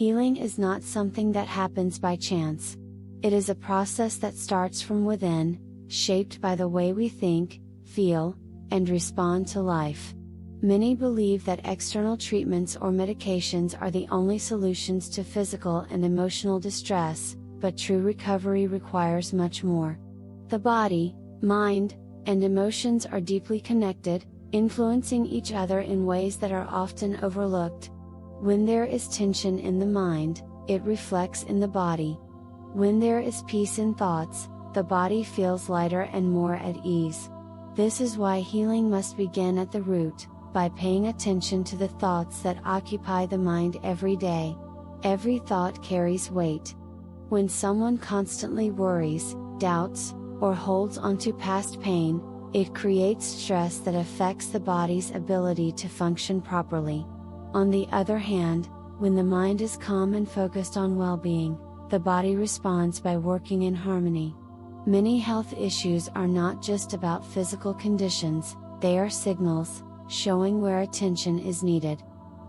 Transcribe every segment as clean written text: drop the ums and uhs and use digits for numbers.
Healing is not something that happens by chance. It is a process that starts from within, shaped by the way we think, feel, and respond to life. Many believe that external treatments or medications are the only solutions to physical and emotional distress, but true recovery requires much more. The body, mind, and emotions are deeply connected, influencing each other in ways that are often overlooked. When there is tension in the mind, it reflects in the body. When there is peace in thoughts, the body feels lighter and more at ease. This is why healing must begin at the root, by paying attention to the thoughts that occupy the mind every day. Every thought carries weight. When someone constantly worries, doubts, or holds onto past pain, it creates stress that affects the body's ability to function properly. On the other hand, when the mind is calm and focused on well-being, the body responds by working in harmony. Many health issues are not just about physical conditions, they are signals, showing where attention is needed.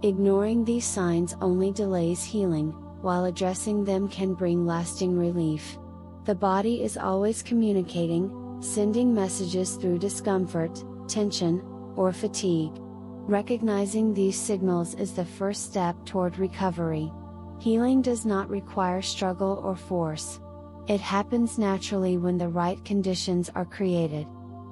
Ignoring these signs only delays healing, while addressing them can bring lasting relief. The body is always communicating, sending messages through discomfort, tension, or fatigue. Recognizing these signals is the first step toward recovery. Healing does not require struggle or force. It happens naturally when the right conditions are created.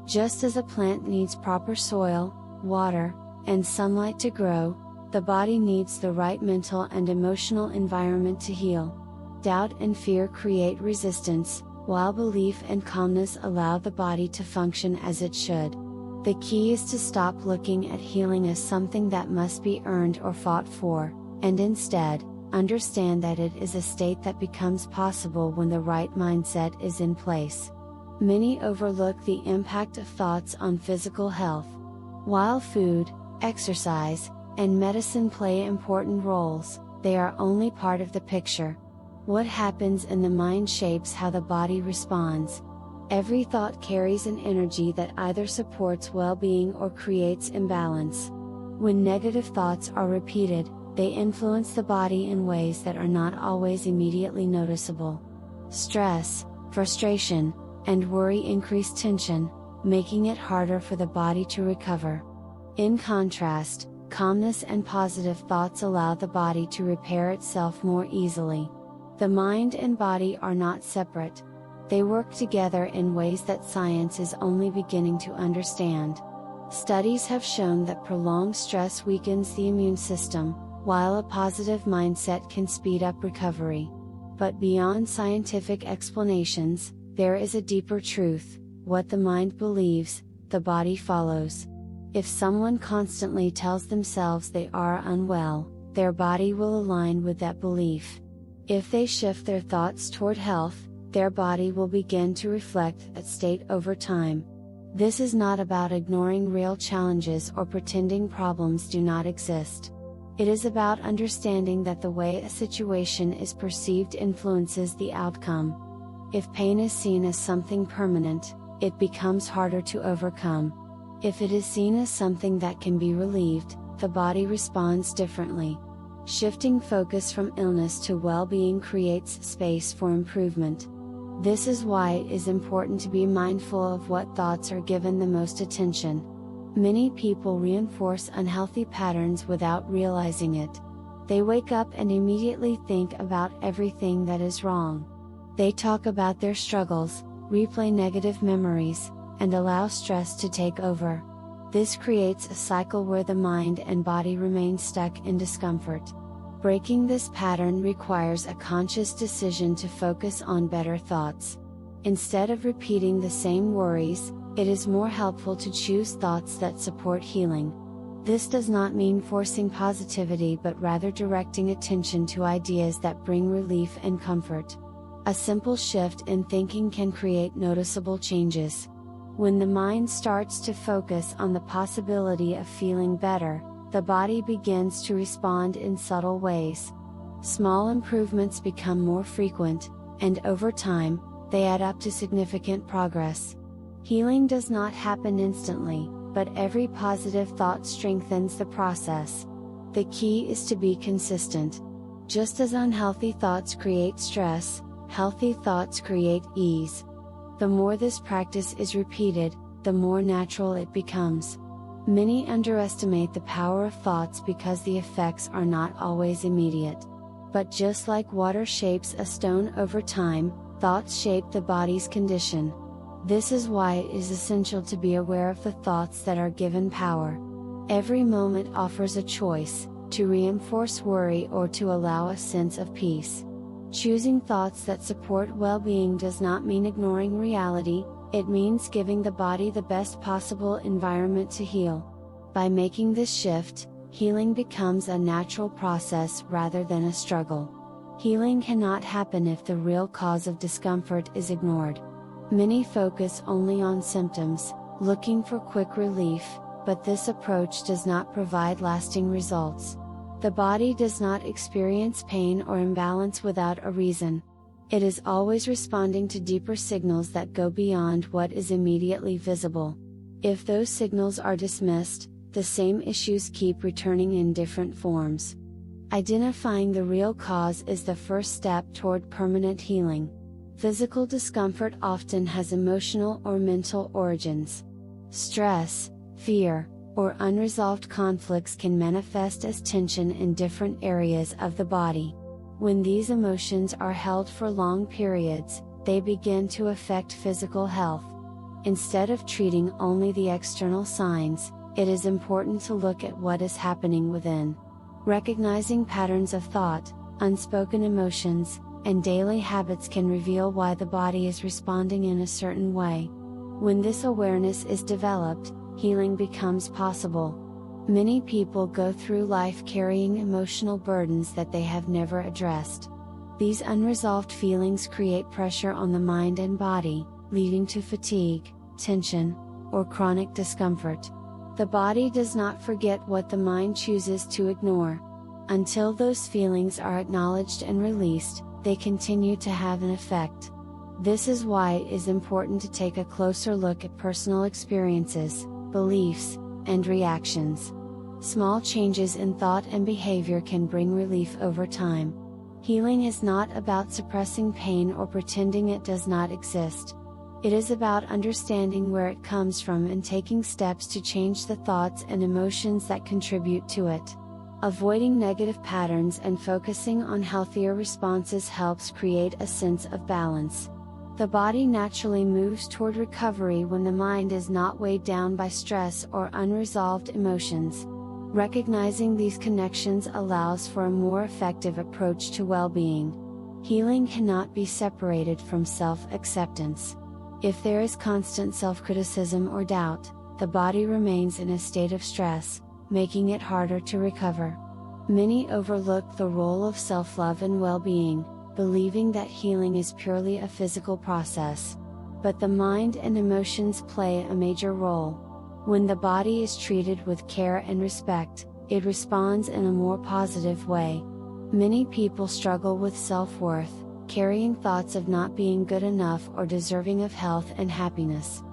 Just as a plant needs proper soil, water, and sunlight to grow, the body needs the right mental and emotional environment to heal. Doubt and fear create resistance, while belief and calmness allow the body to function as it should. The key is to stop looking at healing as something that must be earned or fought for, and instead, understand that it is a state that becomes possible when the right mindset is in place. Many overlook the impact of thoughts on physical health. While food, exercise, and medicine play important roles, they are only part of the picture. What happens in the mind shapes how the body responds. Every thought carries an energy that either supports well-being or creates imbalance. When negative thoughts are repeated, they influence the body in ways that are not always immediately noticeable. Stress, frustration, and worry increase tension, making it harder for the body to recover. In contrast, calmness and positive thoughts allow the body to repair itself more easily. The mind and body are not separate. They work together in ways that science is only beginning to understand. Studies have shown that prolonged stress weakens the immune system, while a positive mindset can speed up recovery. But beyond scientific explanations, there is a deeper truth: what the mind believes, the body follows. If someone constantly tells themselves they are unwell, their body will align with that belief. If they shift their thoughts toward health, their body will begin to reflect that state over time. This is not about ignoring real challenges or pretending problems do not exist. It is about understanding that the way a situation is perceived influences the outcome. If pain is seen as something permanent, it becomes harder to overcome. If it is seen as something that can be relieved, the body responds differently. Shifting focus from illness to well-being creates space for improvement. This is why it is important to be mindful of what thoughts are given the most attention. Many people reinforce unhealthy patterns without realizing it. They wake up and immediately think about everything that is wrong. They talk about their struggles, replay negative memories, and allow stress to take over. This creates a cycle where the mind and body remain stuck in discomfort. Breaking this pattern requires a conscious decision to focus on better thoughts. Instead of repeating the same worries, it is more helpful to choose thoughts that support healing. This does not mean forcing positivity but rather directing attention to ideas that bring relief and comfort. A simple shift in thinking can create noticeable changes. When the mind starts to focus on the possibility of feeling better, the body begins to respond in subtle ways. Small improvements become more frequent, and over time, they add up to significant progress. Healing does not happen instantly, but every positive thought strengthens the process. The key is to be consistent. Just as unhealthy thoughts create stress, healthy thoughts create ease. The more this practice is repeated, the more natural it becomes. Many underestimate the power of thoughts because the effects are not always immediate. But just like water shapes a stone over time, thoughts shape the body's condition. This is why it is essential to be aware of the thoughts that are given power. Every moment offers a choice, to reinforce worry or to allow a sense of peace. Choosing thoughts that support well-being does not mean ignoring reality, it means giving the body the best possible environment to heal. By making this shift, healing becomes a natural process rather than a struggle. Healing cannot happen if the real cause of discomfort is ignored. Many focus only on symptoms, looking for quick relief, but this approach does not provide lasting results. The body does not experience pain or imbalance without a reason. It is always responding to deeper signals that go beyond what is immediately visible. If those signals are dismissed, the same issues keep returning in different forms. Identifying the real cause is the first step toward permanent healing. Physical discomfort often has emotional or mental origins. Stress, fear, or unresolved conflicts can manifest as tension in different areas of the body. When these emotions are held for long periods, they begin to affect physical health. Instead of treating only the external signs, it is important to look at what is happening within. Recognizing patterns of thought, unspoken emotions, and daily habits can reveal why the body is responding in a certain way. When this awareness is developed, healing becomes possible. Many people go through life carrying emotional burdens that they have never addressed. These unresolved feelings create pressure on the mind and body, leading to fatigue, tension, or chronic discomfort. The body does not forget what the mind chooses to ignore. Until those feelings are acknowledged and released, they continue to have an effect. This is why it is important to take a closer look at personal experiences, beliefs, and reactions. Small changes in thought and behavior can bring relief over time. Healing is not about suppressing pain or pretending it does not exist. It is about understanding where it comes from and taking steps to change the thoughts and emotions that contribute to it. Avoiding negative patterns and focusing on healthier responses helps create a sense of balance. The body naturally moves toward recovery when the mind is not weighed down by stress or unresolved emotions. Recognizing these connections allows for a more effective approach to well-being. Healing cannot be separated from self-acceptance. If there is constant self-criticism or doubt, the body remains in a state of stress, making it harder to recover. Many overlook the role of self-love in well-being, believing that healing is purely a physical process. But the mind and emotions play a major role. When the body is treated with care and respect, it responds in a more positive way. Many people struggle with self-worth, carrying thoughts of not being good enough or deserving of health and happiness.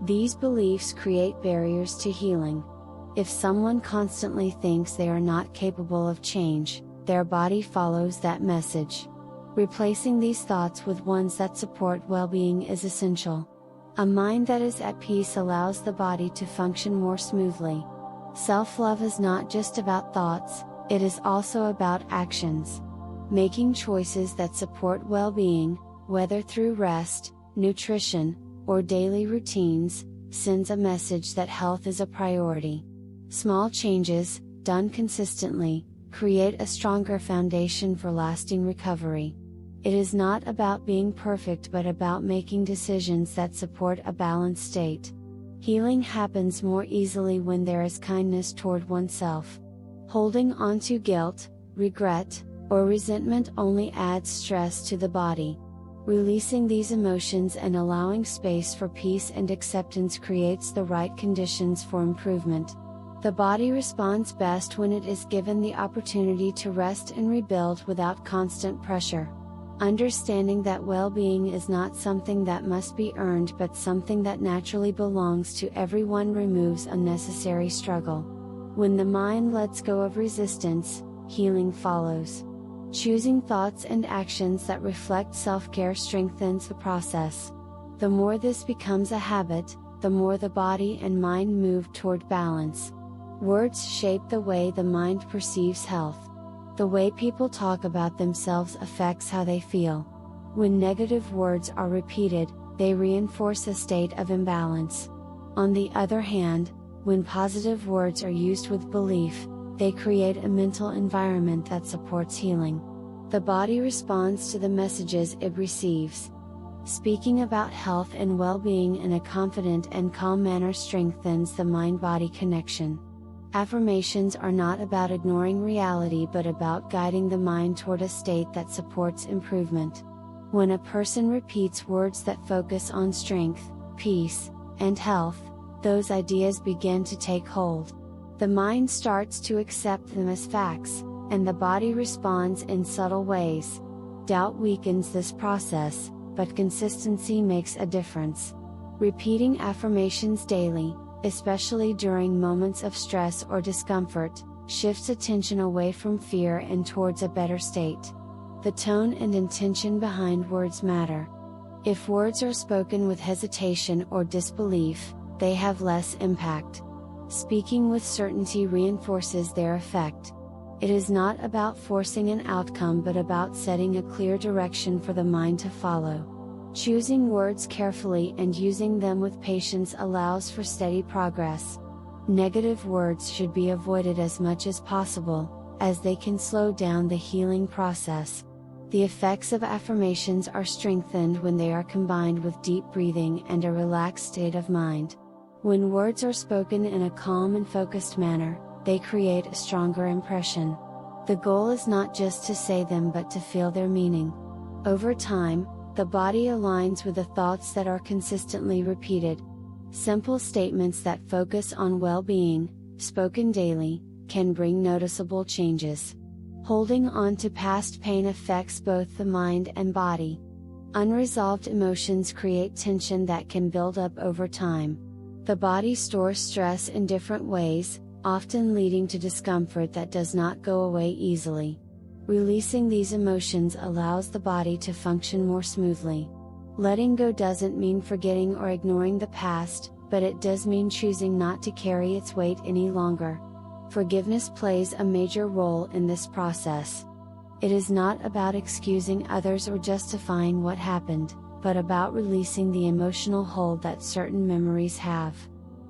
These beliefs create barriers to healing. If someone constantly thinks they are not capable of change, their body follows that message. Replacing these thoughts with ones that support well-being is essential. A mind that is at peace allows the body to function more smoothly. Self-love is not just about thoughts, it is also about actions. Making choices that support well-being, whether through rest, nutrition, or daily routines, sends a message that health is a priority. Small changes, done consistently, create a stronger foundation for lasting recovery. It is not about being perfect but about making decisions that support a balanced state. Healing happens more easily when there is kindness toward oneself. Holding on to guilt, regret, or resentment only adds stress to the body. Releasing these emotions and allowing space for peace and acceptance creates the right conditions for improvement. The body responds best when it is given the opportunity to rest and rebuild without constant pressure. Understanding that well-being is not something that must be earned but something that naturally belongs to everyone removes unnecessary struggle. When the mind lets go of resistance, healing follows. Choosing thoughts and actions that reflect self-care strengthens the process. The more this becomes a habit, the more the body and mind move toward balance. Words shape the way the mind perceives health. The way people talk about themselves affects how they feel. When negative words are repeated, they reinforce a state of imbalance. On the other hand, when positive words are used with belief, they create a mental environment that supports healing. The body responds to the messages it receives. Speaking about health and well-being in a confident and calm manner strengthens the mind-body connection. Affirmations are not about ignoring reality but about guiding the mind toward a state that supports improvement. When a person repeats words that focus on strength, peace, and health, those ideas begin to take hold. The mind starts to accept them as facts, and the body responds in subtle ways. Doubt weakens this process, but consistency makes a difference. Repeating affirmations daily, especially during moments of stress or discomfort, shifts attention away from fear and towards a better state. The tone and intention behind words matter. If words are spoken with hesitation or disbelief, they have less impact. Speaking with certainty reinforces their effect. It is not about forcing an outcome but about setting a clear direction for the mind to follow. Choosing words carefully and using them with patience allows for steady progress. Negative words should be avoided as much as possible, as they can slow down the healing process. The effects of affirmations are strengthened when they are combined with deep breathing and a relaxed state of mind. When words are spoken in a calm and focused manner, they create a stronger impression. The goal is not just to say them but to feel their meaning. Over time, the body aligns with the thoughts that are consistently repeated. Simple statements that focus on well-being, spoken daily, can bring noticeable changes. Holding on to past pain affects both the mind and body. Unresolved emotions create tension that can build up over time. The body stores stress in different ways, often leading to discomfort that does not go away easily. Releasing these emotions allows the body to function more smoothly. Letting go doesn't mean forgetting or ignoring the past, but it does mean choosing not to carry its weight any longer. Forgiveness plays a major role in this process. It is not about excusing others or justifying what happened, but about releasing the emotional hold that certain memories have.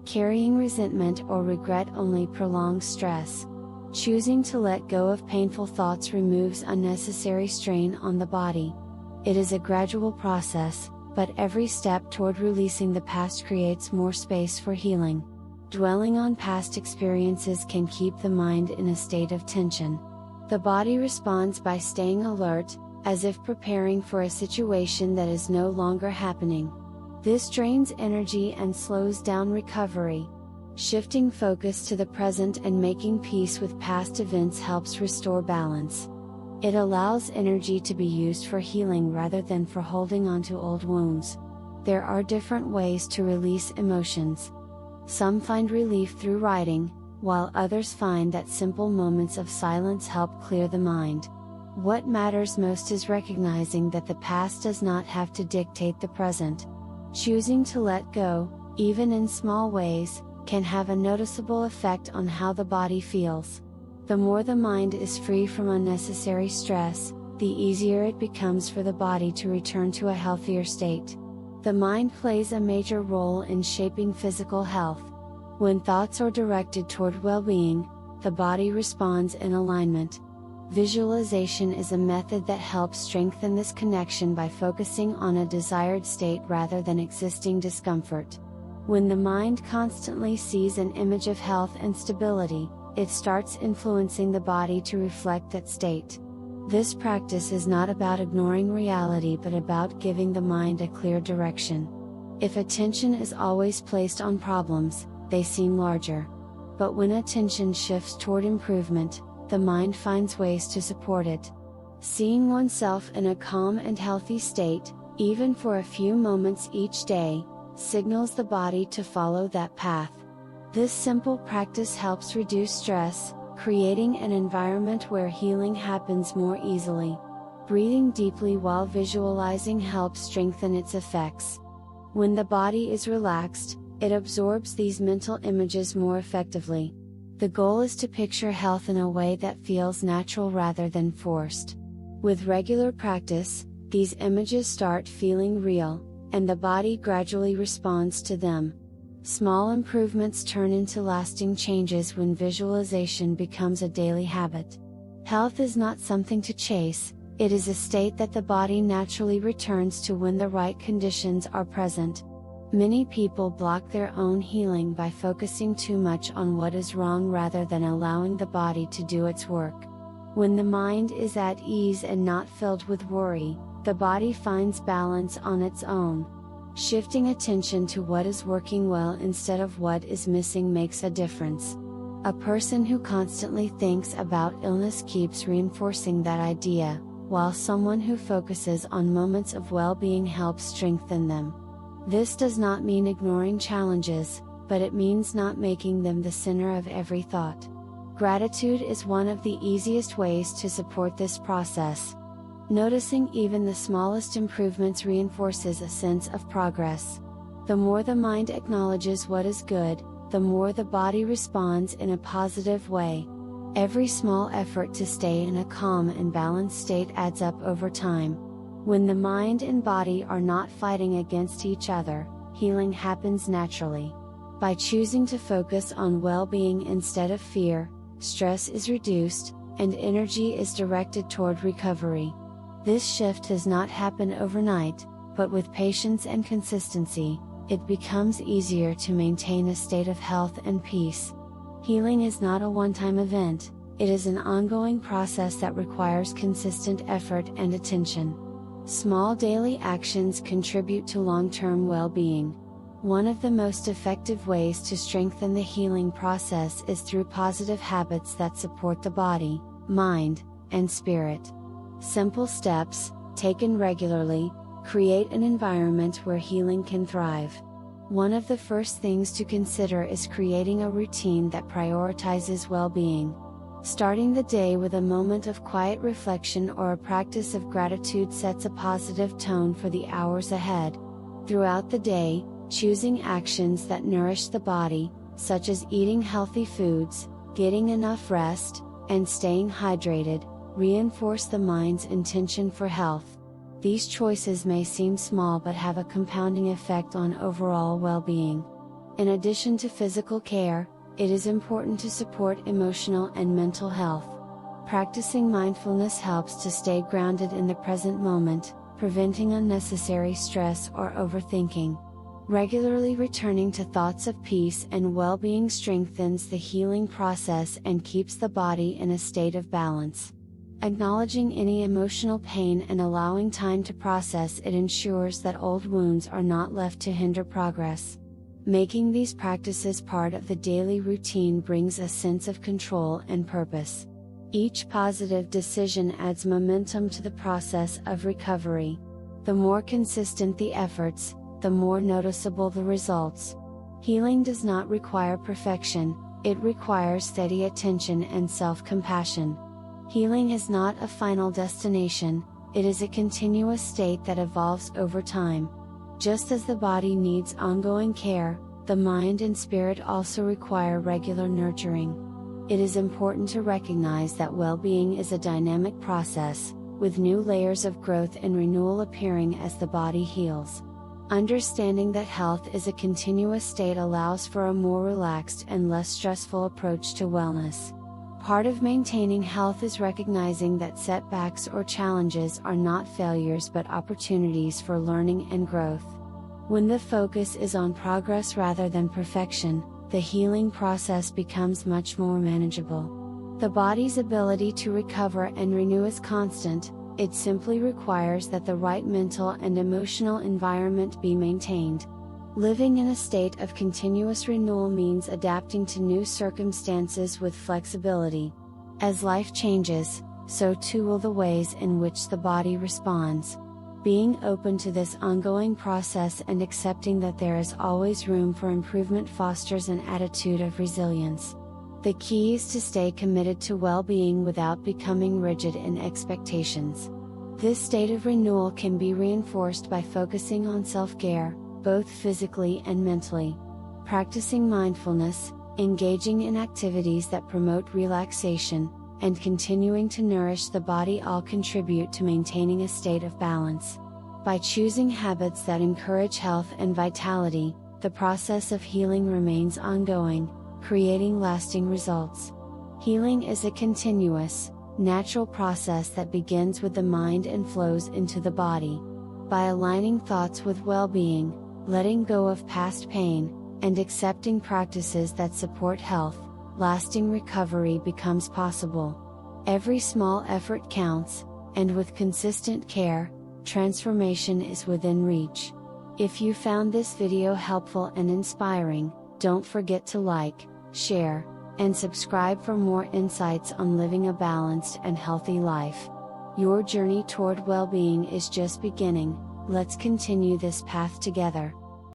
Carrying resentment or regret only prolongs stress. Choosing to let go of painful thoughts removes unnecessary strain on the body. It is a gradual process, but every step toward releasing the past creates more space for healing. Dwelling on past experiences can keep the mind in a state of tension. The body responds by staying alert, as if preparing for a situation that is no longer happening. This drains energy and slows down recovery. Shifting focus to the present and making peace with past events helps restore balance. It allows energy to be used for healing rather than for holding on to old wounds. There are different ways to release emotions. Some find relief through writing, while others find that simple moments of silence help clear the mind. What matters most is recognizing that the past does not have to dictate the present. Choosing to let go, even in small ways, can have a noticeable effect on how the body feels. The more the mind is free from unnecessary stress, the easier it becomes for the body to return to a healthier state. The mind plays a major role in shaping physical health. When thoughts are directed toward well-being, the body responds in alignment. Visualization is a method that helps strengthen this connection by focusing on a desired state rather than existing discomfort. When the mind constantly sees an image of health and stability, it starts influencing the body to reflect that state. This practice is not about ignoring reality but about giving the mind a clear direction. If attention is always placed on problems, they seem larger. But when attention shifts toward improvement, the mind finds ways to support it. Seeing oneself in a calm and healthy state, even for a few moments each day, signals the body to follow that path. This simple practice helps reduce stress, creating an environment where healing happens more easily. Breathing deeply while visualizing helps strengthen its effects. When the body is relaxed, it absorbs these mental images more effectively. The goal is to picture health in a way that feels natural rather than forced. With regular practice, these images start feeling real, and the body gradually responds to them. Small improvements turn into lasting changes when visualization becomes a daily habit. Health is not something to chase, it is a state that the body naturally returns to when the right conditions are present. Many people block their own healing by focusing too much on what is wrong rather than allowing the body to do its work. When the mind is at ease and not filled with worry, the body finds balance on its own. Shifting attention to what is working well instead of what is missing makes a difference. A person who constantly thinks about illness keeps reinforcing that idea, while someone who focuses on moments of well-being helps strengthen them. This does not mean ignoring challenges, but it means not making them the center of every thought. Gratitude is one of the easiest ways to support this process. Noticing even the smallest improvements reinforces a sense of progress. The more the mind acknowledges what is good, the more the body responds in a positive way. Every small effort to stay in a calm and balanced state adds up over time. When the mind and body are not fighting against each other, healing happens naturally. By choosing to focus on well-being instead of fear, stress is reduced, and energy is directed toward recovery. This shift does not happen overnight, but with patience and consistency, it becomes easier to maintain a state of health and peace. Healing is not a one-time event, it is an ongoing process that requires consistent effort and attention. Small daily actions contribute to long-term well-being. One of the most effective ways to strengthen the healing process is through positive habits that support the body, mind, and spirit. Simple steps, taken regularly, create an environment where healing can thrive. One of the first things to consider is creating a routine that prioritizes well-being. Starting the day with a moment of quiet reflection or a practice of gratitude sets a positive tone for the hours ahead. Throughout the day, choosing actions that nourish the body, such as eating healthy foods, getting enough rest, and staying hydrated, reinforce the mind's intention for health. These choices may seem small but have a compounding effect on overall well-being. In addition to physical care, it is important to support emotional and mental health. Practicing mindfulness helps to stay grounded in the present moment, preventing unnecessary stress or overthinking. Regularly returning to thoughts of peace and well-being strengthens the healing process and keeps the body in a state of balance. Acknowledging any emotional pain and allowing time to process it ensures that old wounds are not left to hinder progress. Making these practices part of the daily routine brings a sense of control and purpose. Each positive decision adds momentum to the process of recovery. The more consistent the efforts, the more noticeable the results. Healing does not require perfection, it requires steady attention and self-compassion. Healing is not a final destination, it is a continuous state that evolves over time. Just as the body needs ongoing care, the mind and spirit also require regular nurturing. It is important to recognize that well-being is a dynamic process, with new layers of growth and renewal appearing as the body heals. Understanding that health is a continuous state allows for a more relaxed and less stressful approach to wellness. Part of maintaining health is recognizing that setbacks or challenges are not failures but opportunities for learning and growth. When the focus is on progress rather than perfection, the healing process becomes much more manageable. The body's ability to recover and renew is constant, it simply requires that the right mental and emotional environment be maintained. Living in a state of continuous renewal means adapting to new circumstances with flexibility. As life changes, so too will the ways in which the body responds. Being open to this ongoing process and accepting that there is always room for improvement fosters an attitude of resilience. The key is to stay committed to well-being without becoming rigid in expectations. This state of renewal can be reinforced by focusing on self-care, both physically and mentally. Practicing mindfulness, engaging in activities that promote relaxation, and continuing to nourish the body all contribute to maintaining a state of balance. By choosing habits that encourage health and vitality, the process of healing remains ongoing, creating lasting results. Healing is a continuous, natural process that begins with the mind and flows into the body. By aligning thoughts with well-being, letting go of past pain, and accepting practices that support health, lasting recovery becomes possible. Every small effort counts, and with consistent care, transformation is within reach. If you found this video helpful and inspiring, don't forget to like, share, and subscribe for more insights on living a balanced and healthy life. Your journey toward well-being is just beginning. Let's continue this path together.